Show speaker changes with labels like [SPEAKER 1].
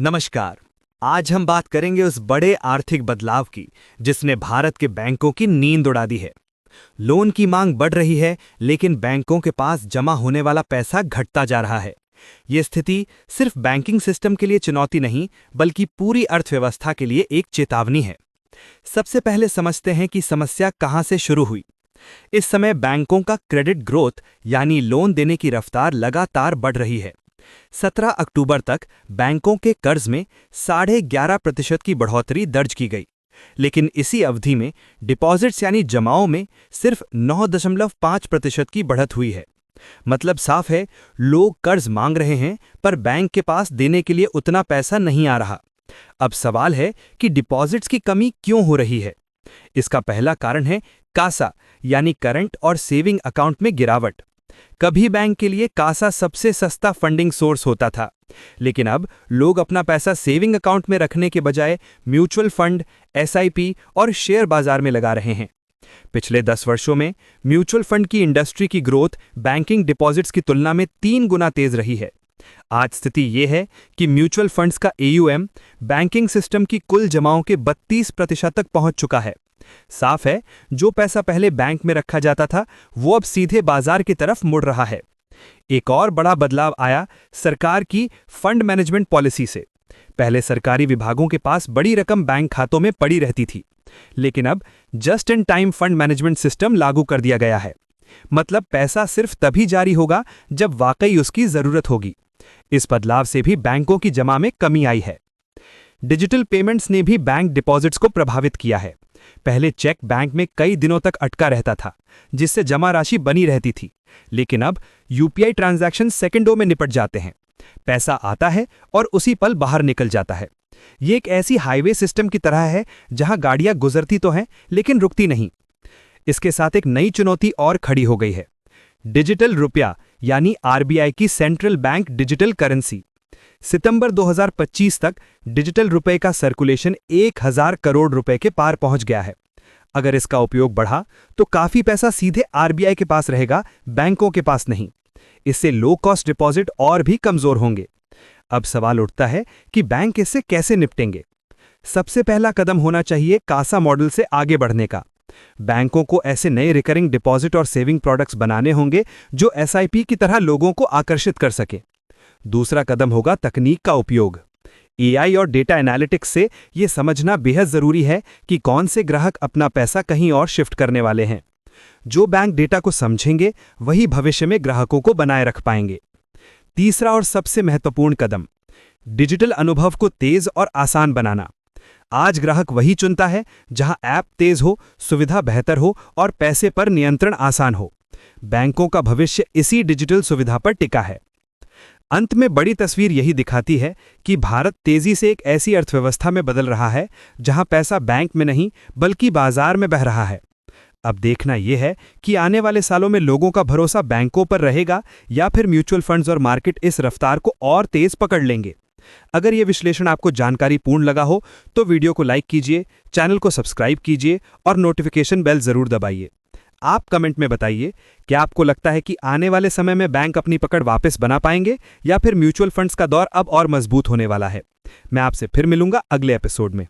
[SPEAKER 1] नमस्कार। आज हम बात करेंगे उस बड़े आर्थिक बदलाव की जिसने भारत के बैंकों की नींद उड़ा दी है। लोन की मांग बढ़ रही है, लेकिन बैंकों के पास जमा होने वाला पैसा घटता जा रहा है। ये स्थिति सिर्फ बैंकिंग सिस्टम के लिए चुनौती नहीं, बल्कि पूरी अर्थव्यवस्था के लिए एक चेतावनी है। सबसे पहले समझते हैं कि समस्या कहां से शुरू हुई। इस समय बैंकों का क्रेडिट ग्रोथ यानी लोन देने की रफ्तार लगातार बढ़ रही है। 17 अक्टूबर तक बैंकों के कर्ज में 11.5% की बढ़ोतरी दर्ज की गई, लेकिन इसी अवधि में डिपॉजिट्स यानी जमाओं में सिर्फ 9.5% की बढ़त हुई है। मतलब साफ है, लोग कर्ज मांग रहे हैं पर बैंक के पास देने के लिए उतना पैसा नहीं आ रहा। अब सवाल है कि डिपॉजिट्स की कमी क्यों हो रही है। इसका पहला कारण है कासा यानी करंट और सेविंग अकाउंट में गिरावट। कभी बैंक के लिए कासा सबसे सस्ता फंडिंग सोर्स होता था, लेकिन अब लोग अपना पैसा सेविंग अकाउंट में रखने के बजाय म्यूचुअल फंड, एसआईपी और शेयर बाजार में लगा रहे हैं। पिछले 10 वर्षों में म्यूचुअल फंड की इंडस्ट्री की ग्रोथ बैंकिंग डिपॉजिट्स की तुलना में 3 गुना तेज रही है। आज स्थिति यह है कि म्यूचुअल फंड्स का AUM बैंकिंग सिस्टम की कुल जमाओं के 32% तक पहुंच चुका है। साफ है, जो पैसा पहले बैंक में रखा जाता था वो अब सीधे बाजार की तरफ मुड़ रहा है। एक और बड़ा बदलाव आया सरकार की फंड मैनेजमेंट पॉलिसी से। पहले सरकारी विभागों के पास बड़ी रकम बैंक खातों में पड़ी रहती थी, लेकिन अब just in time fund management system लागू कर दिया गया है। मतलब पैसा सिर्फ तभी जारी होगा जब वाकई उसकी जरूरत होगी। इस बदलाव से भी बैंकों की जमा में कमी आई है। डिजिटल पेमेंट्स ने भी बैंक डिपॉजिट्स को प्रभावित किया है। पहले चेक बैंक में कई दिनों तक अटका रहता था, जिससे जमा राशि बनी रहती थी, लेकिन अब UPI ट्रांजैक्शन सेकंडों में निपट जाते हैं। पैसा आता है और उसी पल बाहर निकल जाता है। ये एक ऐसी हाईवे सिस्टम की तरह है जहां गाड़ियां गुजरती तो हैं, लेकिन रुकती नहीं। इसके साथ एक नई चुनौती और खड़ी हो गई है, डिजिटल रुपया यानी RBI की सेंट्रल बैंक डिजिटल करेंसी। सितंबर 2025 तक डिजिटल रुपए का सर्कुलेशन 1000 करोड़ रुपए के पार पहुंच गया है। अगर इसका उपयोग बढ़ा तो काफी पैसा सीधे RBI के पास रहेगा, बैंकों के पास नहीं। इससे लो कॉस्ट डिपॉजिट और भी कमजोर होंगे। अब सवाल उठता है कि बैंक इससे कैसे निपटेंगे। सबसे पहला कदम होना चाहिए कासा मॉडल से आगे बढ़ने का। बैंकों को ऐसे नए रिकरिंग डिपॉजिट और सेविंग प्रोडक्ट्स बनाने होंगे जो SIP की तरह लोगों को आकर्षित कर सके। दूसरा कदम होगा तकनीक का उपयोग। AI और डेटा एनालिटिक्स से यह समझना बेहद जरूरी है कि कौन से ग्राहक अपना पैसा कहीं और शिफ्ट करने वाले हैं। जो बैंक डेटा को समझेंगे वही भविष्य में ग्राहकों को बनाए रख पाएंगे। तीसरा और सबसे महत्वपूर्ण कदम, डिजिटल अनुभव को तेज और आसान बनाना। आज ग्राहक वही चुनता है जहां ऐप तेज हो, सुविधा बेहतर हो और पैसे पर नियंत्रण आसान हो। बैंकों का भविष्य इसी डिजिटल सुविधा पर टिका है। अंत में बड़ी तस्वीर यही दिखाती है कि भारत तेजी से एक ऐसी अर्थव्यवस्था में बदल रहा है जहां पैसा बैंक में नहीं बल्कि बाजार में बह रहा है। अब देखना यह है कि आने वाले सालों में लोगों का भरोसा बैंकों पर रहेगा या फिर म्यूचुअल फंड्स और मार्केट इस रफ्तार को और तेज पकड़ लेंगे। अगर यह विश्लेषण आपको जानकारीपूर्ण लगा हो तो वीडियो को लाइक कीजिए, चैनल को सब्सक्राइब कीजिए और नोटिफिकेशन बेल जरूर दबाइए। आप कमेंट में बताइए, क्या आपको लगता है कि आने वाले समय में बैंक अपनी पकड़ वापस बना पाएंगे या फिर म्यूचुअल फंड्स का दौर अब और मजबूत होने वाला है। मैं आपसे फिर मिलूंगा अगले एपिसोड में।